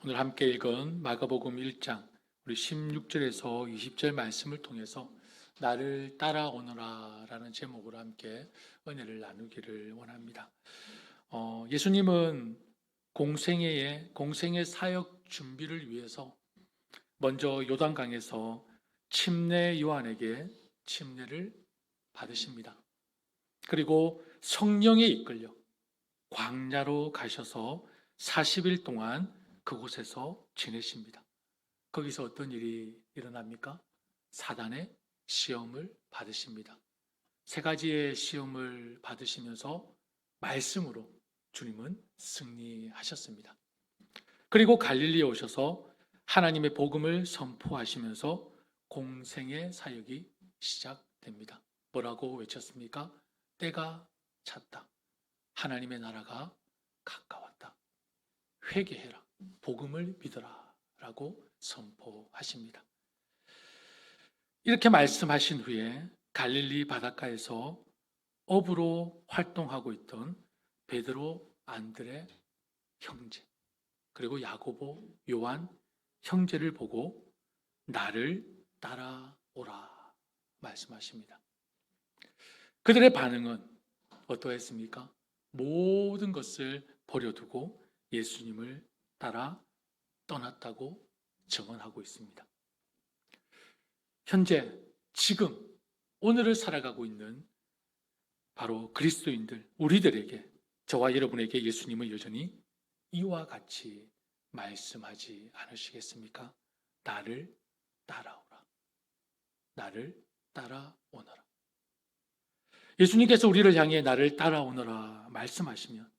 오늘 함께 읽은 마가복음 1장 우리 16절에서 20절 말씀을 통해서 나를 따라오너라 라는 제목으로 함께 은혜를 나누기를 원합니다. 예수님은 공생의 사역 준비를 위해서 먼저 요단강에서 침례 요한에게 침례를 받으십니다. 그리고 성령에 이끌려 광야로 가셔서 40일 동안 그곳에서 지내십니다. 거기서 어떤 일이 일어납니까? 사단의 시험을 받으십니다. 세 가지의 시험을 받으시면서 말씀으로 주님은 승리하셨습니다. 그리고 갈릴리에 오셔서 하나님의 복음을 선포하시면서 공생의 사역이 시작됩니다. 뭐라고 외쳤습니까? 때가 찼다. 하나님의 나라가 가까웠다. 회개해라. 복음을 믿어라. 라고 선포하십니다. 이렇게 말씀하신 후에 갈릴리 바닷가에서 어부로 활동하고 있던 베드로, 안드레 형제, 그리고 야고보, 요한 형제를 보고 나를 따라오라 말씀하십니다. 그들의 반응은 어떠했습니까? 모든 것을 버려두고 예수님을 따라 떠났다고 증언하고 있습니다. 현재 지금 오늘을 살아가고 있는 바로 그리스도인들, 우리들에게, 저와 여러분에게 예수님은 여전히 이와 같이 말씀하지 않으시겠습니까? 나를 따라오라. 나를 따라오너라. 예수님께서 우리를 향해 나를 따라오너라 말씀하시면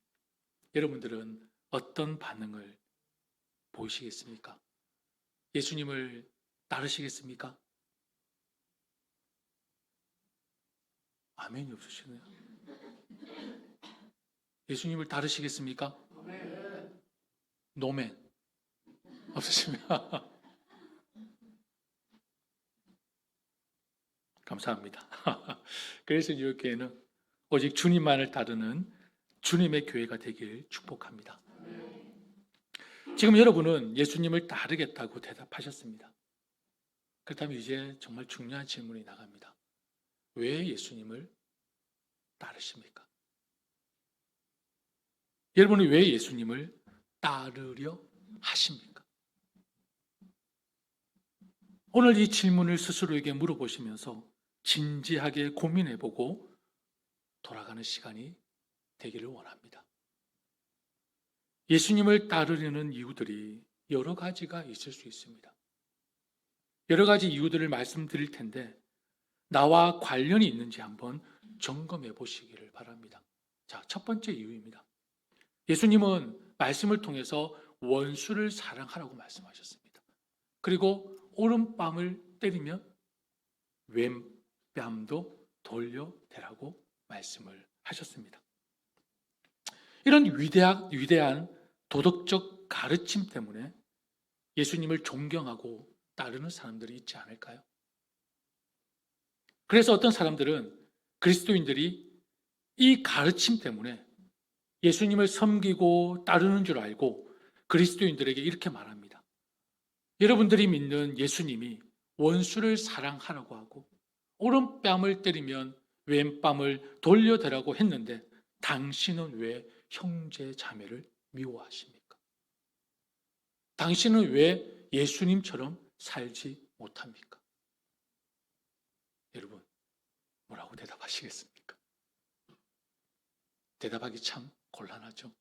여러분들은 어떤 반응을 보이시겠습니까? 예수님을 따르시겠습니까? 아멘이 없으시네요. 예수님을 따르시겠습니까? 노멘 없으시면 감사합니다. 그래서 이 교회는 오직 주님만을 따르는 주님의 교회가 되길 축복합니다. 지금 여러분은 예수님을 따르겠다고 대답하셨습니다. 그렇다면 이제 정말 중요한 질문이 나갑니다. 왜 예수님을 따르십니까? 여러분이 왜 예수님을 따르려 하십니까? 오늘 이 질문을 스스로에게 물어보시면서 진지하게 고민해보고 돌아가는 시간이 되기를 원합니다. 예수님을 따르려는 이유들이 여러 가지가 있을 수 있습니다. 여러 가지 이유들을 말씀드릴 텐데 나와 관련이 있는지 한번 점검해 보시기를 바랍니다. 자, 첫 번째 이유입니다. 예수님은 말씀을 통해서 원수를 사랑하라고 말씀하셨습니다. 그리고 오른뺨을 때리면 왼뺨도 돌려대라고 말씀을 하셨습니다. 이런 위대한 도덕적 가르침 때문에 예수님을 존경하고 따르는 사람들이 있지 않을까요? 그래서 어떤 사람들은 그리스도인들이 이 가르침 때문에 예수님을 섬기고 따르는 줄 알고 그리스도인들에게 이렇게 말합니다. 여러분들이 믿는 예수님이 원수를 사랑하라고 하고 오른뺨을 때리면 왼뺨을 돌려대라고 했는데 당신은 왜 형제 자매를 미워하십니까? 당신은 왜 예수님처럼 살지 못합니까? 여러분, 뭐라고 대답하시겠습니까? 대답하기 참 곤란하죠.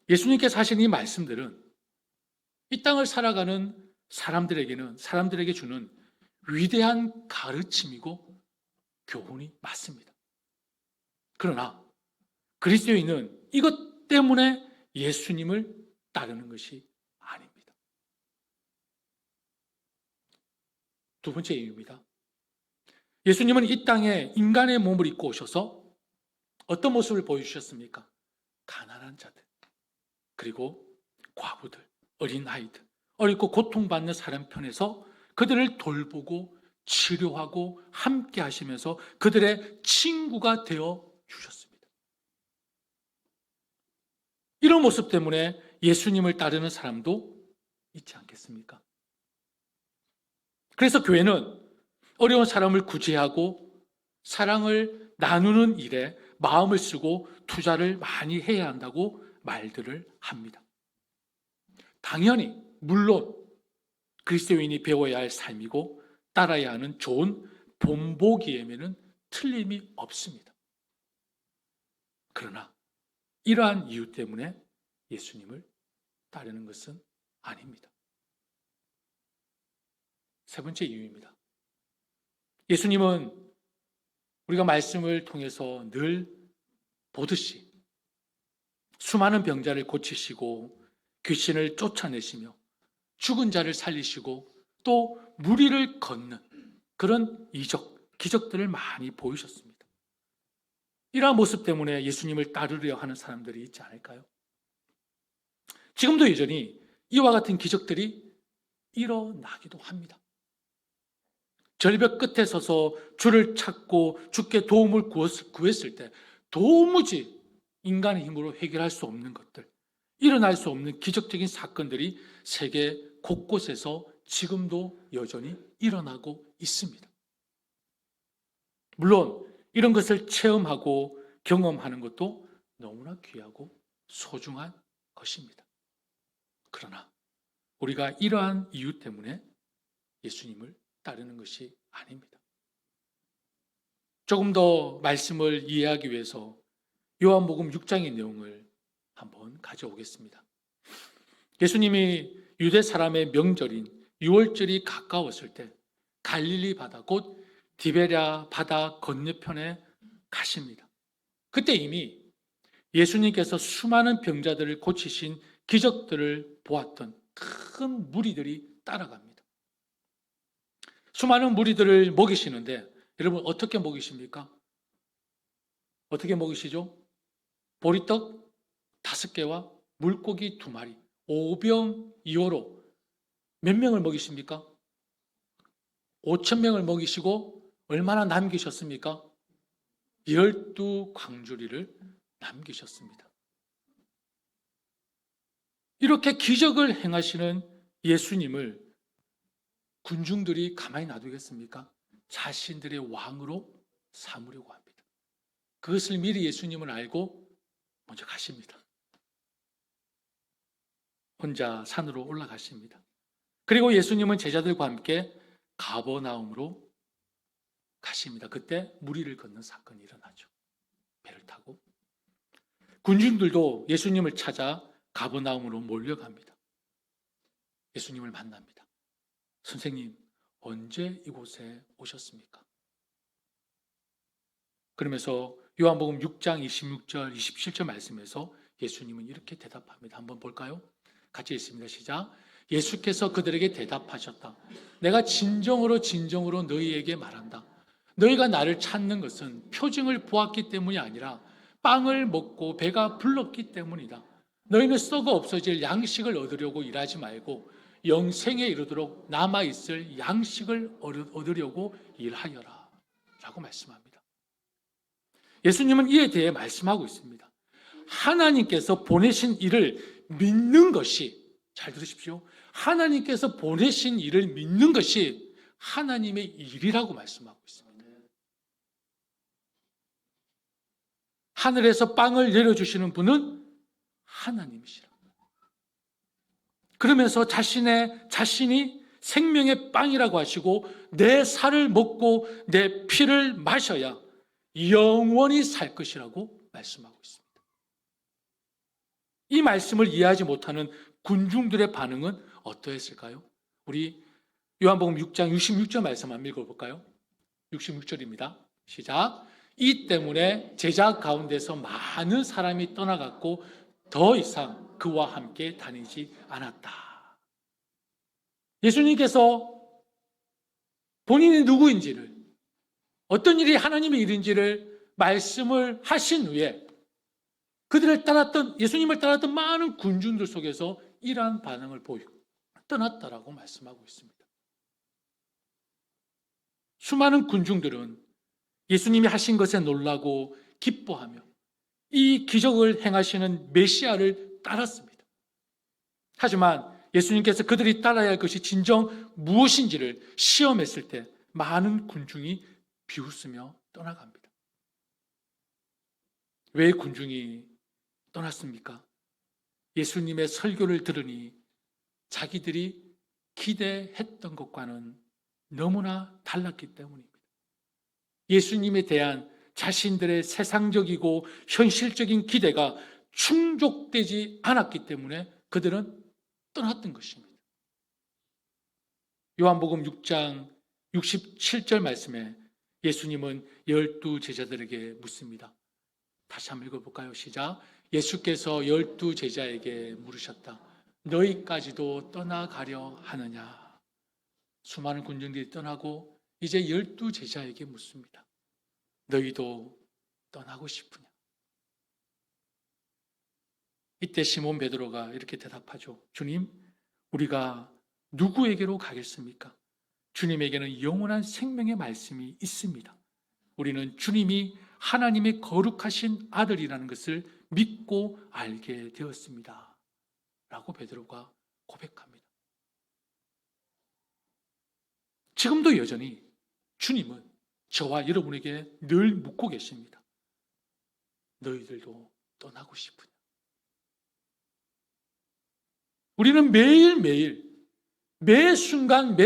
예수님께서 하신 이 말씀들은 이 땅을 살아가는 사람들에게 주는 위대한 가르침이고 교훈이 맞습니다. 그러나 그리스도인은 이것 때문에 예수님을 따르는 것이 아닙니다. 두 번째 이유입니다. 예수님은 이 땅에 인간의 몸을 입고 오셔서 어떤 모습을 보여주셨습니까? 가난한 자들, 그리고 과부들, 어린아이들, 어렵고 고통받는 사람 편에서 그들을 돌보고 치료하고 함께 하시면서 그들의 친구가 되어 주셨습니다. 이런 모습 때문에 예수님을 따르는 사람도 있지 않겠습니까? 그래서 교회는 어려운 사람을 구제하고 사랑을 나누는 일에 마음을 쓰고 투자를 많이 해야 한다고 말들을 합니다. 당연히 물론 그리스도인이 배워야 할 삶이고 따라야 하는 좋은 본보기에는 틀림이 없습니다. 그러나 이러한 이유 때문에 예수님을 따르는 것은 아닙니다. 세 번째 이유입니다. 예수님은 우리가 말씀을 통해서 늘 보듯이 수많은 병자를 고치시고 귀신을 쫓아내시며 죽은 자를 살리시고 또 무리를 걷는 그런 이적, 기적들을 많이 보이셨습니다. 이러한 모습 때문에 예수님을 따르려 하는 사람들이 있지 않을까요? 지금도 여전히 이와 같은 기적들이 일어나기도 합니다. 절벽 끝에 서서 주를 찾고 주께 도움을 구했을 때 도무지 인간의 힘으로 해결할 수 없는 것들, 일어날 수 없는 기적적인 사건들이 세계 곳곳에서 지금도 여전히 일어나고 있습니다. 물론 이런 것을 체험하고 경험하는 것도 너무나 귀하고 소중한 것입니다. 그러나 우리가 이러한 이유 때문에 예수님을 따르는 것이 아닙니다. 조금 더 말씀을 이해하기 위해서 요한복음 6장의 내용을 한번 가져오겠습니다. 예수님이 유대 사람의 명절인 유월절이 가까웠을 때 갈릴리 바다 곧 디베랴 바다 건너편에 가십니다. 그때 이미 예수님께서 수많은 병자들을 고치신 기적들을 보았던 큰 무리들이 따라갑니다. 수많은 무리들을 먹이시는데 여러분 어떻게 먹이십니까? 어떻게 먹이시죠? 보리떡 5개와 물고기 2마리, 5병2호로 몇 명을 먹이십니까? 5,000명을 먹이시고 얼마나 남기셨습니까? 12광주리를 남기셨습니다. 이렇게 기적을 행하시는 예수님을 군중들이 가만히 놔두겠습니까? 자신들의 왕으로 삼으려고 합니다. 그것을 미리 예수님은 알고 먼저 가십니다. 혼자 산으로 올라가십니다. 그리고 예수님은 제자들과 함께 가버나움으로 가십니다. 그때 무리를 걷는 사건이 일어나죠. 배를 타고 군중들도 예수님을 찾아 가버나움으로 몰려갑니다. 예수님을 만납니다. 선생님, 언제 이곳에 오셨습니까? 그러면서 요한복음 6장 26절, 27절 말씀에서 예수님은 이렇게 대답합니다. 한번 볼까요? 같이 읽습니다. 시작. 예수께서 그들에게 대답하셨다. 내가 진정으로 너희에게 말한다. 너희가 나를 찾는 것은 표징을 보았기 때문이 아니라 빵을 먹고 배가 불렀기 때문이다. 너희는 썩어 없어질 양식을 얻으려고 일하지 말고 영생에 이르도록 남아있을 양식을 얻으려고 일하여라 라고 말씀합니다. 예수님은 이에 대해 말씀하고 있습니다. 하나님께서 보내신 일을 믿는 것이, 잘 들으십시오, 하나님께서 보내신 일을 믿는 것이 하나님의 일이라고 말씀하고 있습니다. 하늘에서 빵을 내려주시는 분은 하나님이시라. 그러면서 자신이 생명의 빵이라고 하시고 내 살을 먹고 내 피를 마셔야 영원히 살 것이라고 말씀하고 있습니다. 이 말씀을 이해하지 못하는 군중들의 반응은 어떠했을까요? 우리 요한복음 6장 66절 말씀 한번 읽어볼까요? 66절입니다. 시작. 이 때문에 제자 가운데서 많은 사람이 떠나갔고 더 이상 그와 함께 다니지 않았다. 예수님께서 본인이 누구인지를, 어떤 일이 하나님의 일인지를 말씀을 하신 후에 예수님을 따랐던 많은 군중들 속에서 이러한 반응을 보이고 떠났다라고 말씀하고 있습니다. 수많은 군중들은 예수님이 하신 것에 놀라고 기뻐하며 이 기적을 행하시는 메시아를 따랐습니다. 하지만 예수님께서 그들이 따라야 할 것이 진정 무엇인지를 시험했을 때 많은 군중이 비웃으며 떠나갑니다. 왜 군중이 떠났습니까? 예수님의 설교를 들으니 자기들이 기대했던 것과는 너무나 달랐기 때문입니다. 예수님에 대한 자신들의 세상적이고 현실적인 기대가 충족되지 않았기 때문에 그들은 떠났던 것입니다. 요한복음 6장 67절 말씀에 예수님은 12 제자들에게 묻습니다. 다시 한번 읽어볼까요? 시작. 예수께서 12 제자에게 물으셨다. 너희까지도 떠나가려 하느냐? 수많은 군중들이 떠나고 이제 12 제자에게 묻습니다. 너희도 떠나고 싶으냐? 이때 시몬 베드로가 이렇게 대답하죠. 주님, 우리가 누구에게로 가겠습니까? 주님에게는 영원한 생명의 말씀이 있습니다. 우리는 주님이 하나님의 거룩하신 아들이라는 것을 믿고 알게 되었습니다. 라고 베드로가 고백합니다. 지금도 여전히 주님은 저와 여러분에게 늘 묻고 계십니다. 너희들도 떠나고 싶으냐? 우리는 매일매일 매 순간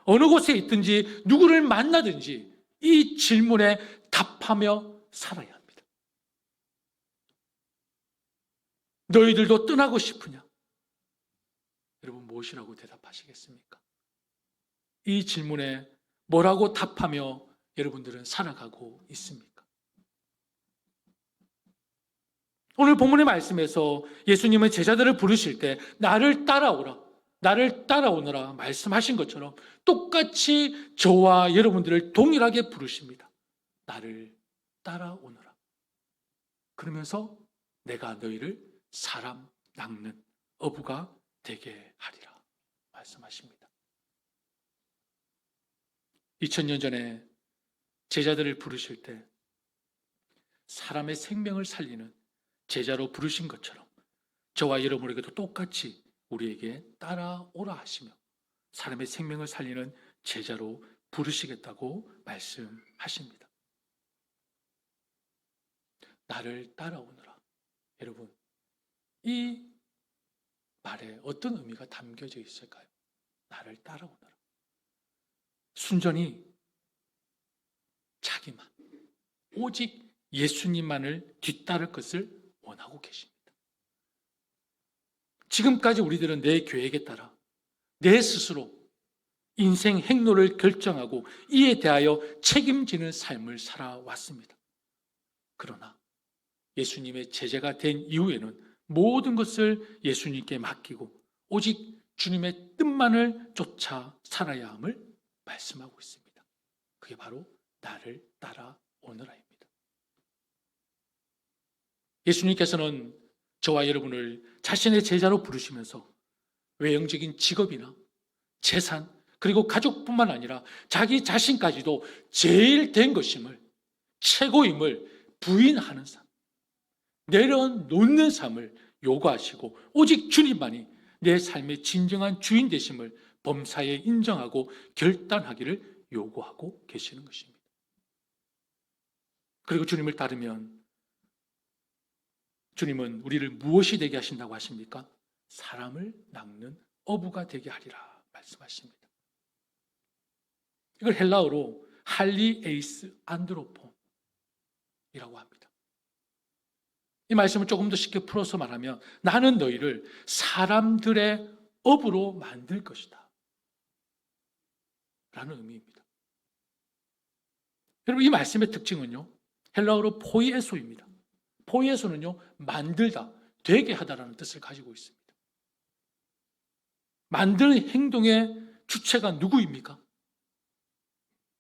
어느 곳에 있든지 누구를 만나든지 이 질문에 답하며 살아야 합니다. 너희들도 떠나고 싶으냐? 여러분 무엇이라고 대답하시겠습니까? 이 질문에 뭐라고 답하며 여러분들은 살아가고 있습니까? 오늘 본문의 말씀에서 예수님은 제자들을 부르실 때 나를 따라오너라 말씀하신 것처럼 똑같이 저와 여러분들을 동일하게 부르십니다. 나를 따라오너라. 그러면서 내가 너희를 사람 낚는 어부가 되게 하리라 말씀하십니다. 2000년 전에 제자들을 부르실 때 사람의 생명을 살리는 제자로 부르신 것처럼 저와 여러분에게도 똑같이 우리에게 따라오라 하시며 사람의 생명을 살리는 제자로 부르시겠다고 말씀하십니다. 나를 따라오너라. 여러분, 이 말에 어떤 의미가 담겨져 있을까요? 나를 따라오너라. 순전히 자기만, 오직 예수님만을 뒤따를 것을 원하고 계십니다. 지금까지 우리들은 내 계획에 따라 내 스스로 인생 행로를 결정하고 이에 대하여 책임지는 삶을 살아왔습니다. 그러나 예수님의 제자가 된 이후에는 모든 것을 예수님께 맡기고 오직 주님의 뜻만을 쫓아 살아야 함을 말씀하고 있습니다. 그게 바로 나를 따라오너라입니다. 예수님께서는 저와 여러분을 자신의 제자로 부르시면서 외형적인 직업이나 재산 그리고 가족뿐만 아니라 자기 자신까지도 제일 된 것임을, 최고임을 부인하는 삶, 내려놓는 삶을 요구하시고 오직 주님만이 내 삶의 진정한 주인 되심을 범사에 인정하고 결단하기를 요구하고 계시는 것입니다. 그리고 주님을 따르면 주님은 우리를 무엇이 되게 하신다고 하십니까? 사람을 낚는 어부가 되게 하리라 말씀하십니다. 이걸 헬라어로 할리에이스 안드로폼이라고 합니다. 이 말씀을 조금 더 쉽게 풀어서 말하면 나는 너희를 사람들의 어부로 만들 것이다 라는 의미입니다. 여러분 이 말씀의 특징은요 헬라어로 포이에소입니다. 포이에소는요 만들다, 되게 하다라는 뜻을 가지고 있습니다. 만드는 행동의 주체가 누구입니까?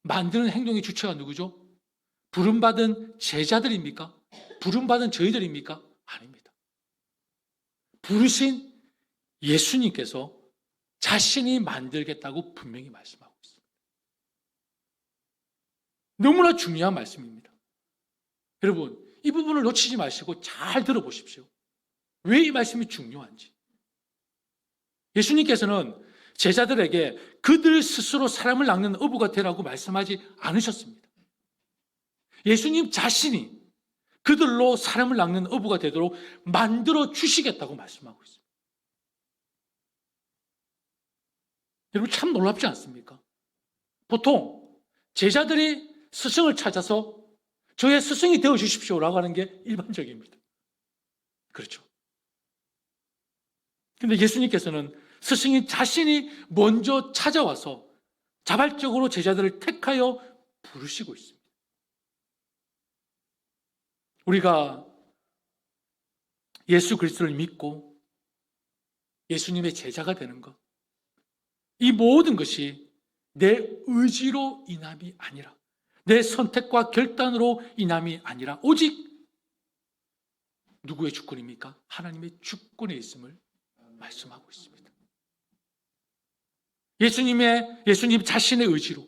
만드는 행동의 주체가 누구죠? 부름받은 제자들입니까? 부름받은 저희들입니까? 아닙니다. 부르신 예수님께서 자신이 만들겠다고 분명히 말씀하고 있습니다. 너무나 중요한 말씀입니다. 여러분, 이 부분을 놓치지 마시고 잘 들어보십시오. 왜 이 말씀이 중요한지. 예수님께서는 제자들에게 그들 스스로 사람을 낚는 어부가 되라고 말씀하지 않으셨습니다. 예수님 자신이 그들로 사람을 낚는 어부가 되도록 만들어 주시겠다고 말씀하고 있습니다. 여러분 참 놀랍지 않습니까? 보통 제자들이 스승을 찾아서 저의 스승이 되어 주십시오라고 하는 게 일반적입니다. 그렇죠. 근데 예수님께서는 스승이 자신이 먼저 찾아와서 자발적으로 제자들을 택하여 부르시고 있습니다. 우리가 예수 그리스도를 믿고 예수님의 제자가 되는 것, 이 모든 것이 내 의지로 인함이 아니라, 내 선택과 결단으로 인함이 아니라 오직 누구의 주권입니까? 하나님의 주권에 있음을 말씀하고 있습니다. 예수님 자신의 의지로,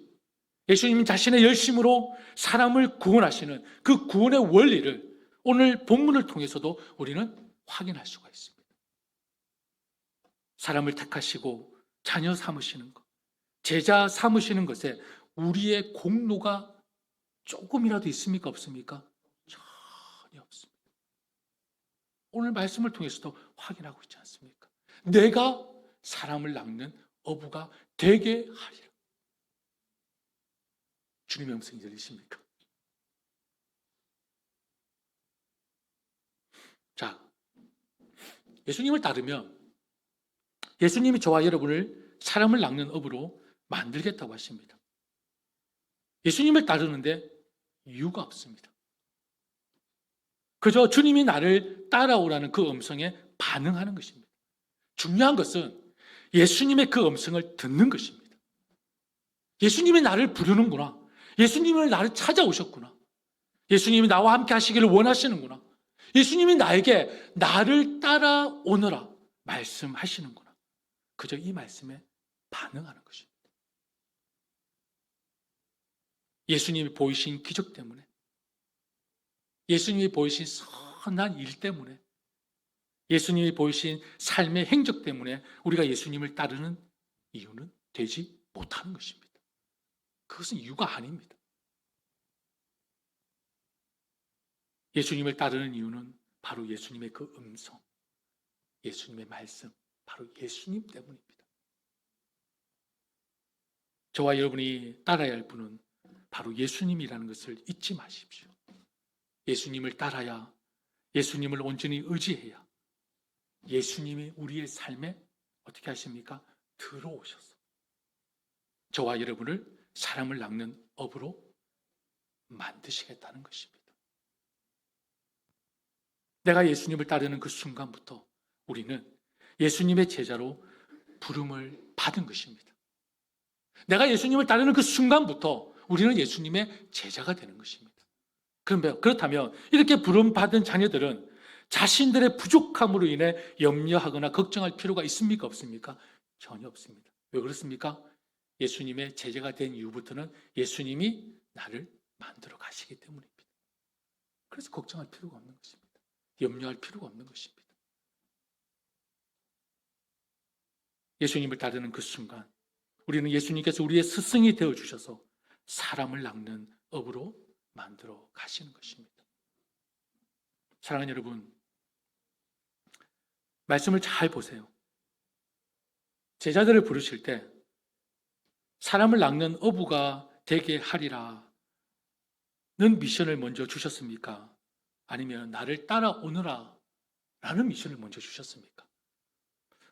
예수님 자신의 열심으로 사람을 구원하시는 그 구원의 원리를 오늘 본문을 통해서도 우리는 확인할 수가 있습니다. 사람을 택하시고 자녀 삼으시는 것, 제자 삼으시는 것에 우리의 공로가 조금이라도 있습니까? 없습니까? 전혀 없습니다. 오늘 말씀을 통해서도 확인하고 있지 않습니까? 내가 사람을 낚는 어부가 되게 하리라. 주님의 음성이 들리십니까? 자, 예수님을 따르면 예수님이 저와 여러분을 사람을 낚는 어부로 만들겠다고 하십니다. 예수님을 따르는데 이유가 없습니다. 그저 주님이 나를 따라오라는 그 음성에 반응하는 것입니다. 중요한 것은 예수님의 그 음성을 듣는 것입니다. 예수님이 나를 부르는구나. 예수님이 나를 찾아오셨구나. 예수님이 나와 함께 하시기를 원하시는구나. 예수님이 나에게 나를 따라오너라 말씀하시는구나. 그저 이 말씀에 반응하는 것입니다. 예수님이 보이신 기적 때문에, 예수님이 보이신 선한 일 때문에, 예수님이 보이신 삶의 행적 때문에 우리가 예수님을 따르는 이유는 되지 못하는 것입니다. 그것은 이유가 아닙니다. 예수님을 따르는 이유는 바로 예수님의 그 음성, 예수님의 말씀, 바로 예수님 때문입니다. 저와 여러분이 따라야 할 분은 바로 예수님이라는 것을 잊지 마십시오. 예수님을 따라야, 예수님을 온전히 의지해야 예수님이 우리의 삶에 어떻게 하십니까? 들어오셔서 저와 여러분을 사람을 낚는 업으로 만드시겠다는 것입니다. 내가 예수님을 따르는 그 순간부터 우리는 예수님의 제자로 부름을 받은 것입니다. 내가 예수님을 따르는 그 순간부터 우리는 예수님의 제자가 되는 것입니다. 그렇다면 이렇게 부름받은 자녀들은 자신들의 부족함으로 인해 염려하거나 걱정할 필요가 있습니까? 없습니까? 전혀 없습니다. 왜 그렇습니까? 예수님의 제자가 된 이후부터는 예수님이 나를 만들어 가시기 때문입니다. 그래서 걱정할 필요가 없는 것입니다. 염려할 필요가 없는 것입니다. 예수님을 따르는 그 순간 우리는 예수님께서 우리의 스승이 되어주셔서 사람을 낚는 업으로 만들어 가시는 것입니다. 사랑하는 여러분, 말씀을 잘 보세요. 제자들을 부르실 때 사람을 낚는 어부가 되게 하리라는 미션을 먼저 주셨습니까? 아니면 나를 따라오너라 라는 미션을 먼저 주셨습니까?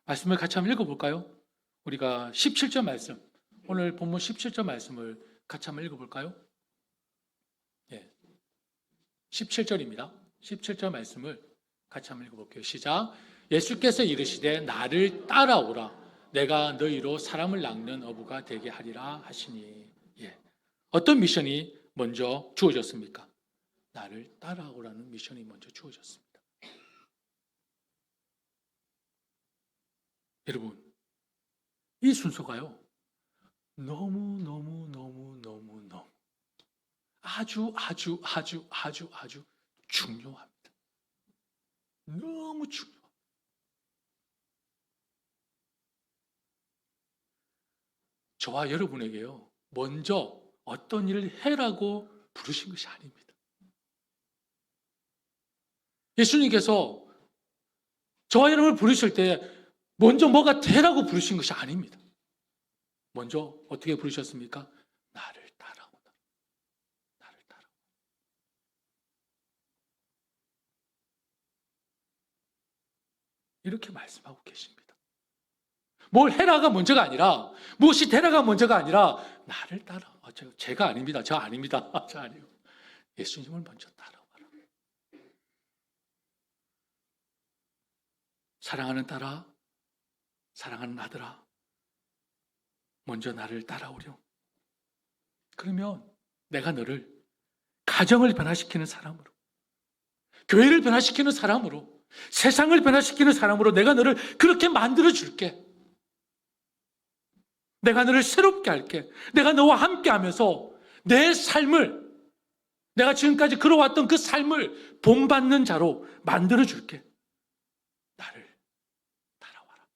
말씀을 같이 한번 읽어볼까요? 우리가 17절 말씀, 오늘 본문 17절 말씀을 같이 한번 읽어볼까요? 17절입니다. 17절 말씀을 같이 한번 읽어볼게요. 시작. 예수께서 이르시되 나를 따라오라. 내가 너희로 사람을 낚는 어부가 되게 하리라 하시니. 어떤 미션이 먼저 주어졌습니까? 나를 따라오라는 미션이 먼저 주어졌습니다. 여러분, 이 순서가요, 너무 아주 중요합니다. 너무 중요합니다. 저와 여러분에게요, 먼저 어떤 일을 해라고 부르신 것이 아닙니다. 예수님께서 저와 여러분을 부르실 때 먼저 뭐가 되라고 부르신 것이 아닙니다. 먼저 어떻게 부르셨습니까? 나를 따라오라. 나를 따라오라. 이렇게 말씀하고 계십니다. 뭘 해라가 먼저가 아니라, 무엇이 되라가 먼저가 아니라 나를 따라. 제가 아닙니다. 저 아닙니다. 저 아니에요. 예수님을 먼저 따라와라. 사랑하는 딸아, 사랑하는 아들아, 먼저 나를 따라오렴. 그러면 내가 너를 가정을 변화시키는 사람으로, 교회를 변화시키는 사람으로, 세상을 변화시키는 사람으로 내가 너를 그렇게 만들어 줄게. 내가 너를 새롭게 할게. 내가 너와 함께 하면서 내 삶을, 내가 지금까지 걸어왔던 그 삶을 본받는 자로 만들어 줄게. 나를 따라와라.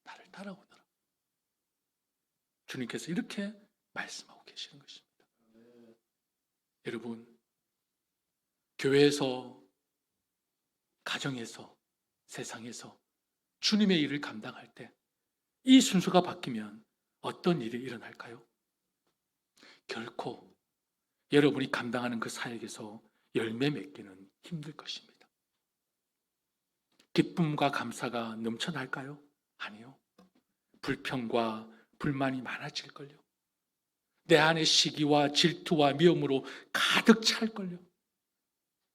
나를 따라오너라. 주님께서 이렇게 말씀하고 계시는 것입니다. 여러분, 교회에서, 가정에서, 세상에서 주님의 일을 감당할 때 이 순서가 바뀌면 어떤 일이 일어날까요? 결코 여러분이 감당하는 그 사역에서 열매 맺기는 힘들 것입니다. 기쁨과 감사가 넘쳐날까요? 아니요. 불평과 불만이 많아질걸요. 내 안에 시기와 질투와 미움으로 가득 찰걸요.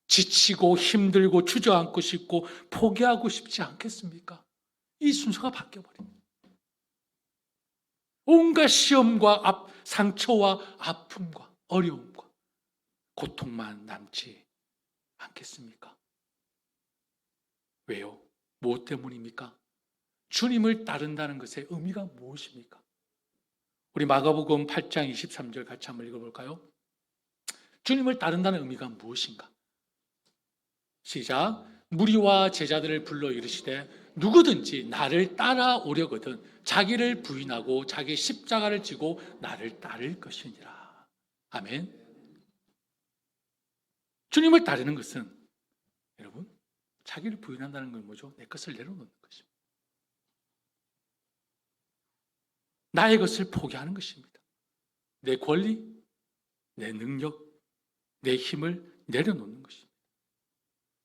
지치고 힘들고 주저앉고 싶고 포기하고 싶지 않겠습니까? 이 순서가 바뀌어버립니다. 온갖 시험과 상처와 아픔과 어려움과 고통만 남지 않겠습니까? 왜요? 무엇 때문입니까? 주님을 따른다는 것의 의미가 무엇입니까? 우리 마가복음 8장 23절 같이 한번 읽어볼까요? 주님을 따른다는 의미가 무엇인가? 시작. 무리와 제자들을 불러 이르시되 누구든지 나를 따라오려거든 자기를 부인하고 자기 십자가를 지고 나를 따를 것이니라. 아멘. 주님을 따르는 것은 여러분, 자기를 부인한다는 건 뭐죠? 내 것을 내려놓는 것입니다. 나의 것을 포기하는 것입니다. 내 권리, 내 능력, 내 힘을 내려놓는 것입니다.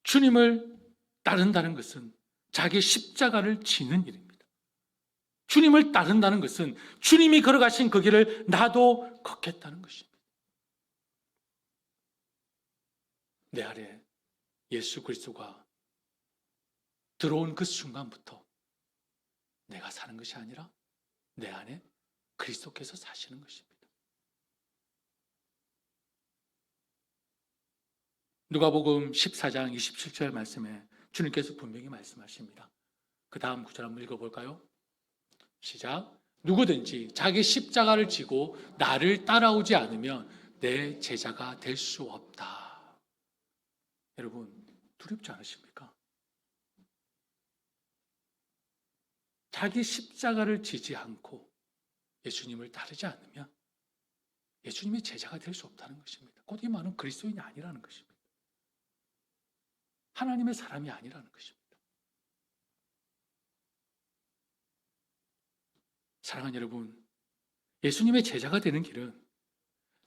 주님을 따른다는 것은 자기 십자가를 지는 일입니다. 주님을 따른다는 것은 주님이 걸어가신 그 길을 나도 걷겠다는 것입니다. 내 안에 예수 그리스도가 들어온 그 순간부터 내가 사는 것이 아니라 내 안에 그리스도께서 사시는 것입니다. 누가복음 14장 27절 말씀에 주님께서 분명히 말씀하십니다. 그 다음 구절 한번 읽어볼까요? 시작. 누구든지 자기 십자가를 지고 나를 따라오지 않으면 내 제자가 될 수 없다. 여러분, 두렵지 않으십니까? 자기 십자가를 지지 않고 예수님을 따르지 않으면 예수님의 제자가 될 수 없다는 것입니다. 곧 이 말은 그리스도인이 아니라는 것입니다. 하나님의 사람이 아니라는 것입니다. 사랑하는 여러분, 예수님의 제자가 되는 길은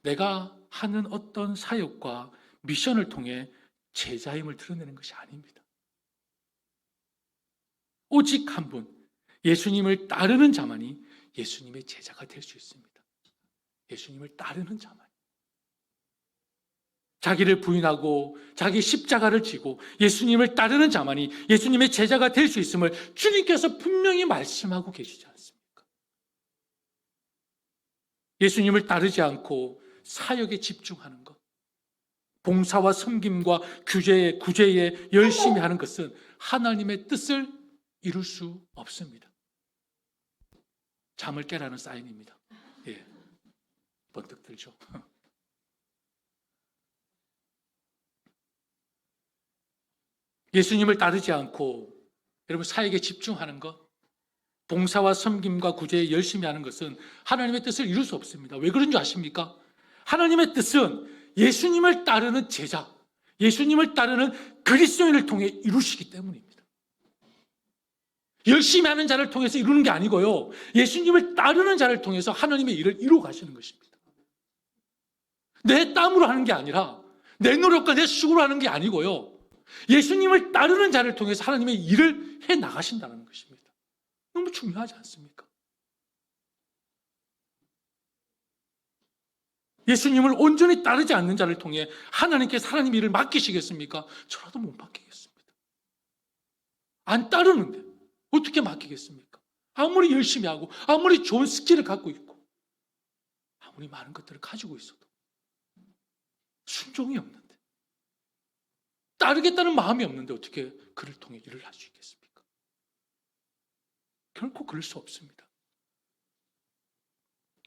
내가 하는 어떤 사역과 미션을 통해 제자임을 드러내는 것이 아닙니다. 오직 한 분, 예수님을 따르는 자만이 예수님의 제자가 될 수 있습니다. 예수님을 따르는 자만. 자기를 부인하고 자기 십자가를 지고 예수님을 따르는 자만이 예수님의 제자가 될 수 있음을 주님께서 분명히 말씀하고 계시지 않습니까? 예수님을 따르지 않고 사역에 집중하는 것, 봉사와 섬김과 구제에 열심히 하는 것은 하나님의 뜻을 이룰 수 없습니다. 잠을 깨라는 사인입니다. 예, 번뜩 들죠. 예수님을 따르지 않고 여러분 사역에 집중하는 것, 봉사와 섬김과 구제에 열심히 하는 것은 하나님의 뜻을 이룰 수 없습니다. 왜 그런 줄 아십니까? 하나님의 뜻은 예수님을 따르는 제자, 예수님을 따르는 그리스도인을 통해 이루시기 때문입니다. 열심히 하는 자를 통해서 이루는 게 아니고요, 예수님을 따르는 자를 통해서 하나님의 일을 이루어 가시는 것입니다. 내 땀으로 하는 게 아니라, 내 노력과 내 수고로 하는 게 아니고요, 예수님을 따르는 자를 통해서 하나님의 일을 해 나가신다는 것입니다. 너무 중요하지 않습니까? 예수님을 온전히 따르지 않는 자를 통해 하나님께서 하나님의 일을 맡기시겠습니까? 저라도 못 맡기겠습니다. 안 따르는데 어떻게 맡기겠습니까? 아무리 열심히 하고 아무리 좋은 스킬을 갖고 있고 아무리 많은 것들을 가지고 있어도 순종이 없는데, 따르겠다는 마음이 없는데 어떻게 그를 통해 일을 할 수 있겠습니까? 결코 그럴 수 없습니다.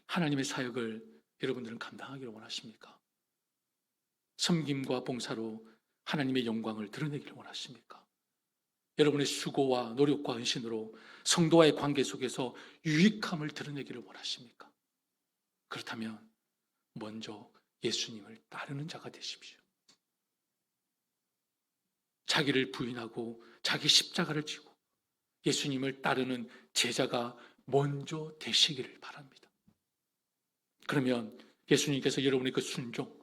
하나님의 사역을 여러분들은 감당하기를 원하십니까? 섬김과 봉사로 하나님의 영광을 드러내기를 원하십니까? 여러분의 수고와 노력과 헌신으로 성도와의 관계 속에서 유익함을 드러내기를 원하십니까? 그렇다면 먼저 예수님을 따르는 자가 되십시오. 자기를 부인하고 자기 십자가를 지고 예수님을 따르는 제자가 먼저 되시기를 바랍니다. 그러면 예수님께서 여러분의 그 순종,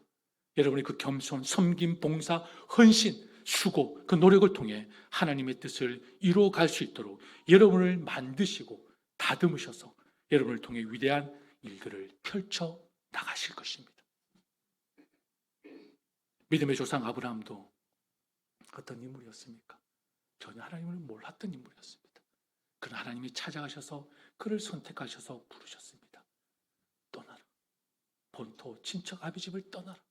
여러분의 그 겸손, 섬김, 봉사, 헌신, 수고, 그 노력을 통해 하나님의 뜻을 이루어갈 수 있도록 여러분을 만드시고 다듬으셔서 여러분을 통해 위대한 일들을 펼쳐 나가실 것입니다. 믿음의 조상 아브라함도 어떤 인물이었습니까? 전혀 하나님을 몰랐던 인물이었습니다. 그러나 하나님이 찾아가셔서 그를 선택하셔서 부르셨습니다. 떠나라. 본토 친척 아비 집을 떠나라.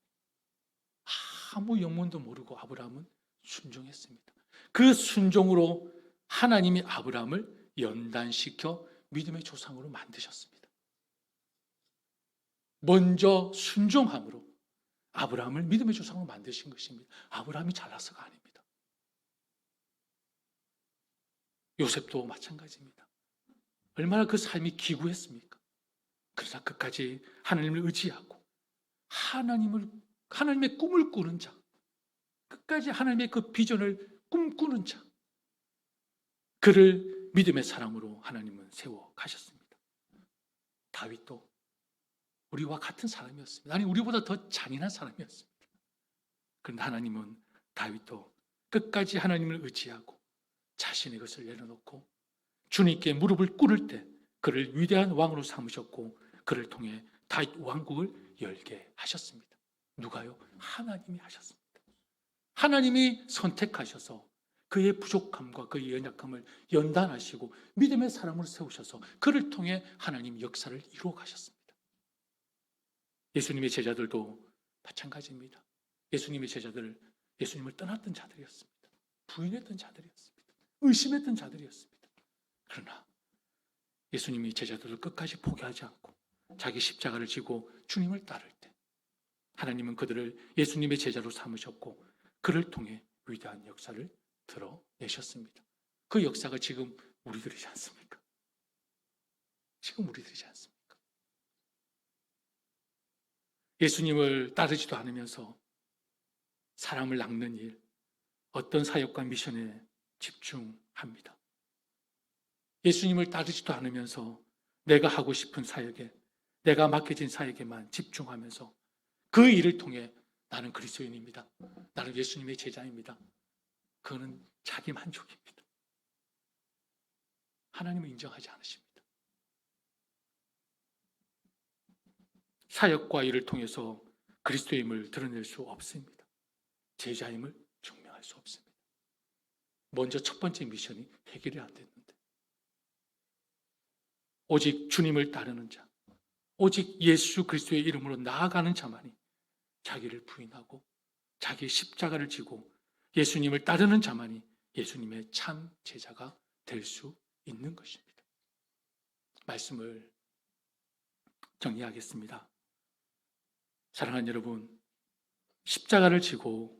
아무 영문도 모르고 아브라함은 순종했습니다. 그 순종으로 하나님이 아브라함을 연단시켜 믿음의 조상으로 만드셨습니다. 먼저 순종함으로 아브라함을 믿음의 조상으로 만드신 것입니다. 아브라함이 잘나서가 아닙니다. 요셉도 마찬가지입니다. 얼마나 그 삶이 기구했습니까? 그러나 끝까지 하나님을 의지하고 하나님의 꿈을 꾸는 자, 끝까지 하나님의 그 비전을 꿈꾸는 자, 그를 믿음의 사람으로 하나님은 세워 가셨습니다. 다윗도 우리와 같은 사람이었습니다. 아니, 우리보다 더 잔인한 사람이었습니다. 그런데 하나님은 다윗도 끝까지 하나님을 의지하고 자신의 것을 내려놓고 주님께 무릎을 꿇을 때 그를 위대한 왕으로 삼으셨고 그를 통해 다윗 왕국을 열게 하셨습니다. 누가요? 하나님이 하셨습니다. 하나님이 선택하셔서 그의 부족함과 그의 연약함을 연단하시고 믿음의 사람으로 세우셔서 그를 통해 하나님 역사를 이루어 가셨습니다. 예수님의 제자들도 마찬가지입니다. 예수님의 제자들, 예수님을 떠났던 자들이었습니다. 부인했던 자들이었습니다. 의심했던 자들이었습니다. 그러나 예수님이 제자들을 끝까지 포기하지 않고 자기 십자가를 지고 주님을 따를 때 하나님은 그들을 예수님의 제자로 삼으셨고 그를 통해 위대한 역사를 드러내셨습니다. 그 역사가 지금 우리들이지 않습니까? 지금 우리들이지 않습니까? 예수님을 따르지도 않으면서 사람을 낚는 일, 어떤 사역과 미션에 집중합니다. 예수님을 따르지도 않으면서 내가 하고 싶은 사역에, 내가 맡겨진 사역에만 집중하면서 그 일을 통해 나는 그리스도인입니다. 나는 예수님의 제자입니다. 그거는 자기 만족입니다. 하나님을 인정하지 않으십니다. 사역과 일을 통해서 그리스도임을 드러낼 수 없습니다. 제자임을 증명할 수 없습니다. 먼저 첫 번째 미션이 해결이 안 됐는데 오직 주님을 따르는 자, 오직 예수 그리스도의 이름으로 나아가는 자만이 자기를 부인하고 자기 십자가를 지고 예수님을 따르는 자만이 예수님의 참 제자가 될 수 있는 것입니다. 말씀을 정리하겠습니다. 사랑하는 여러분, 십자가를 지고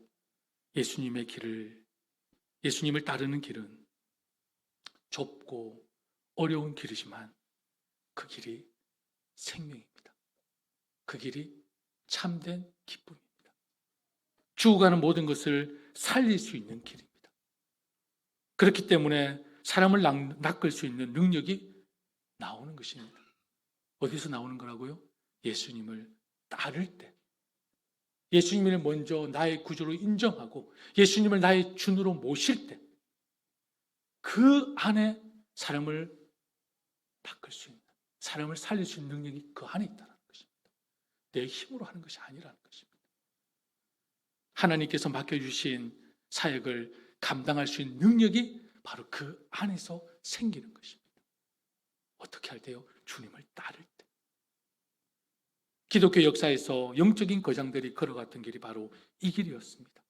예수님의 길을 예수님을 따르는 길은 좁고 어려운 길이지만 그 길이 생명입니다. 그 길이 참된 기쁨입니다. 죽어가는 모든 것을 살릴 수 있는 길입니다. 그렇기 때문에 사람을 낚을 수 있는 능력이 나오는 것입니다. 어디서 나오는 거라고요? 예수님을 따를 때, 예수님을 먼저 나의 구주로 인정하고 예수님을 나의 주로 모실 때, 그 안에 사람을 닦을 수 있는, 사람을 살릴 수 있는 능력이 그 안에 있다는 것입니다. 내 힘으로 하는 것이 아니라는 것입니다. 하나님께서 맡겨주신 사역을 감당할 수 있는 능력이 바로 그 안에서 생기는 것입니다. 어떻게 할 때요? 주님을 따를 때. 기독교 역사에서 영적인 거장들이 걸어갔던 길이 바로 이 길이었습니다.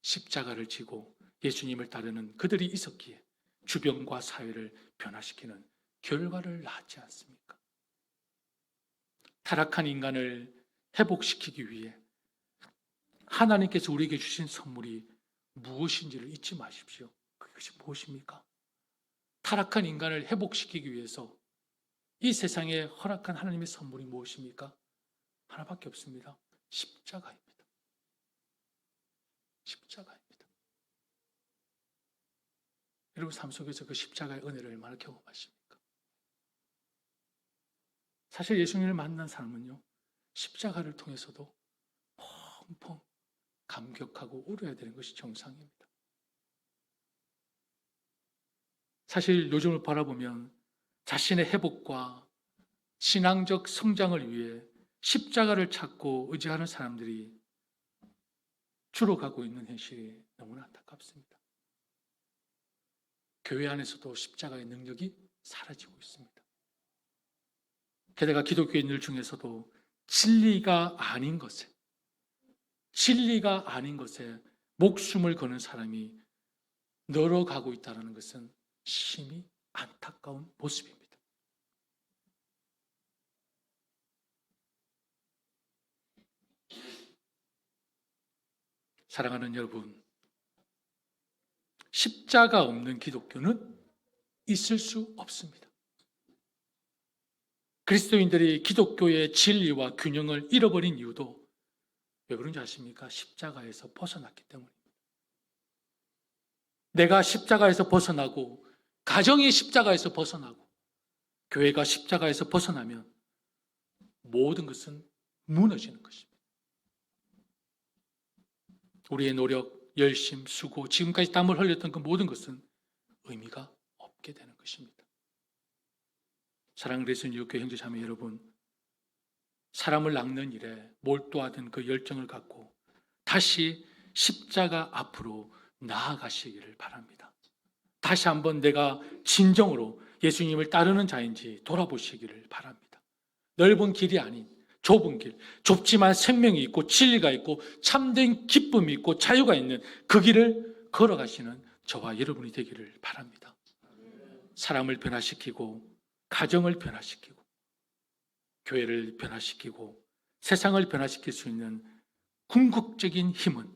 십자가를 지고 예수님을 따르는 그들이 있었기에 주변과 사회를 변화시키는 결과를 낳지 않습니까? 타락한 인간을 회복시키기 위해 하나님께서 우리에게 주신 선물이 무엇인지를 잊지 마십시오. 그것이 무엇입니까? 타락한 인간을 회복시키기 위해서 이 세상에 허락한 하나님의 선물이 무엇입니까? 하나밖에 없습니다. 십자가입니다. 십자가입니다. 여러분 삶 속에서 그 십자가의 은혜를 얼마나 경험하십니까? 사실 예수님을 만난 사람은요, 십자가를 통해서도 펑펑 감격하고 울어야 되는 것이 정상입니다. 사실 요즘을 바라보면 자신의 회복과 신앙적 성장을 위해 십자가를 찾고 의지하는 사람들이 줄어가고 있는 현실이 너무나 안타깝습니다. 교회 안에서도 십자가의 능력이 사라지고 있습니다. 게다가 기독교인들 중에서도 진리가 아닌 것에 목숨을 거는 사람이 늘어가고 있다는 것은 심히 안타까운 모습입니다. 사랑하는 여러분, 십자가 없는 기독교는 있을 수 없습니다. 그리스도인들이 기독교의 진리와 균형을 잃어버린 이유도 왜 그런지 아십니까? 십자가에서 벗어났기 때문입니다. 내가 십자가에서 벗어나고, 가정이 십자가에서 벗어나고, 교회가 십자가에서 벗어나면 모든 것은 무너지는 것입니다. 우리의 노력, 열심, 수고, 지금까지 땀을 흘렸던 그 모든 것은 의미가 없게 되는 것입니다. 사랑하는 그리스도 교회 형제 자매 여러분, 사람을 낚는 일에 몰두하던 그 열정을 갖고 다시 십자가 앞으로 나아가시기를 바랍니다. 다시 한번 내가 진정으로 예수님을 따르는 자인지 돌아보시기를 바랍니다. 넓은 길이 아닌 좁은 길, 좁지만 생명이 있고 진리가 있고 참된 기쁨이 있고 자유가 있는 그 길을 걸어가시는 저와 여러분이 되기를 바랍니다. 사람을 변화시키고 가정을 변화시키고 교회를 변화시키고 세상을 변화시킬 수 있는 궁극적인 힘은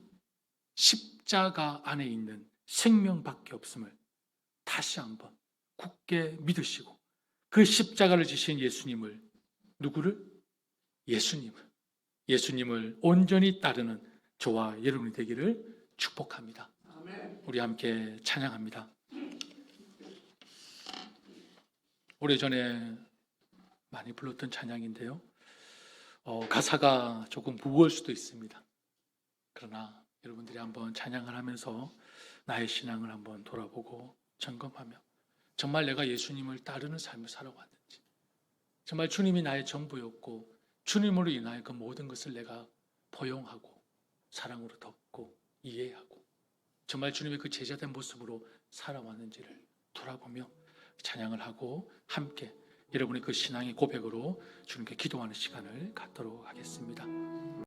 십자가 안에 있는 생명밖에 없음을 다시 한번 굳게 믿으시고 그 십자가를 지신 예수님을, 누구를? 예수님을 온전히 따르는 저와 여러분이 되기를 축복합니다. 우리 함께 찬양합니다. 오래전에 많이 불렀던 찬양인데요. 가사가 조금 무거울 수도 있습니다. 그러나 여러분들이 한번 찬양을 하면서 나의 신앙을 한번 돌아보고 점검하며 정말 내가 예수님을 따르는 삶을 살아왔는지, 정말 주님이 나의 전부였고 주님으로 인하여 그 모든 것을 내가 포용하고 사랑으로 덮고 이해하고 정말 주님의 그 제자된 모습으로 살아왔는지를 돌아보며 찬양을 하고 함께 여러분의 그 신앙의 고백으로 주님께 기도하는 시간을 갖도록 하겠습니다.